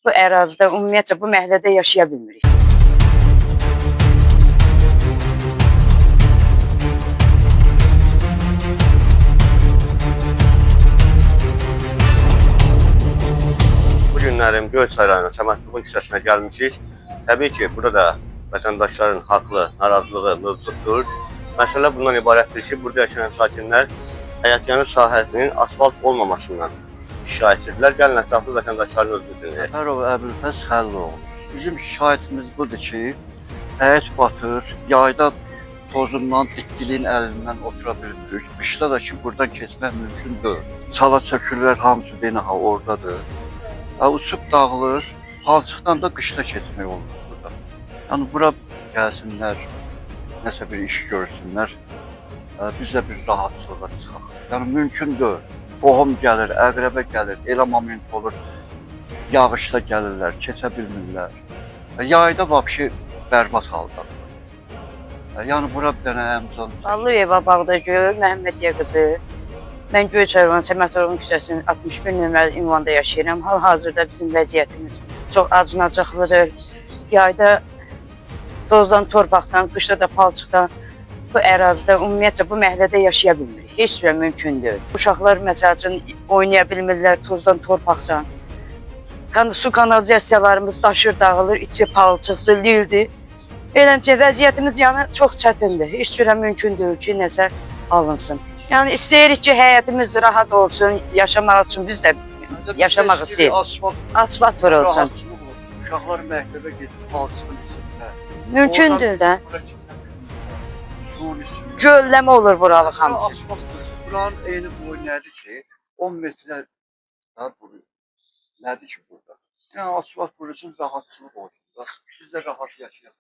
Bu ərazidə, ümumiyyətlə bu məhəllədə yaşaya bilmirik. Bu günlərim Göyçay rayonu Səmədqulun küçəsinə gəlmişik. Təbii ki, burada da vətəndaşların haqlı narazılığı mövcuddur. Məsələ bundan ibarətdir ki, burada yaşayan sakinlər həyətyanı sahəsinin asfalt olmamasından şikayətçidirlər. Gəlin ətraflı vətəndaşların özünü dinləyək. Səfərov Əbülfəz Xəlloğlu. Bizim şikayətimiz budur ki, həyət batır, yayda tozundan, itkiliyin əlindən otura bilmirik. Qışda da ki, buradan keçmək mümkün deyil. Çala çökürlər hamısı denaha oradadır. Uçub dağılır, palçıqdan da qışda keçmək olur burada. Yəni bura gəlsinlər, nəsə bir iş görsünlər, biz də bir rahatsızlığa çıxaq. Yəni mümkün deyil. Qohum gəlir, əqrəbə gəlir, elə moment olur, yağışda gəlirlər, keçə bilmirlər. Yayda vəbşi bərbad haldadır. Yəni bura bir dənə əmzal. Allıyeva Bağdagöl, Məhəmmədiyyə qızı. Mən Göyçay rayonu Səmədqulun küçəsinin 61 nömrəli ünvanda yaşayıram. Hal-hazırda bizim vəziyyətimiz çox acınacaqlıdır. Yayda tozdan, torpaqdan, qışda da palçıqdan bu ərazidə, ümumiyyətlə bu məhəllədə yaşaya bilmirik. Heç cürə mümkün deyil. Uşaqlar məsəl üçün oynaya bilmirlər tozdan, torpaqdan. Su kanalizasiyalarımız daşır, dağılır, içi palçıqdır, lildir. Beləncə vəziyyətimiz yəni çox çətindir. Heç cürə mümkün deyil ki, nəsə alınsın. Yəni istəyirik ki, həyatımız rahat olsun, yaşamaq üçün biz də yaşamaq istəyirik. Asfalt vurulsun. Uşaqlar məktəbə gedib palçığın içində. Mümkündür də. Gölləmə olur buralıq hamısı. Buranın eyni boyu nədir ki, 10 metrə nədir ki burada? Yəni asfalt vurulsun, rahatsızlıq olsun. Biz də rahat yaşayaq.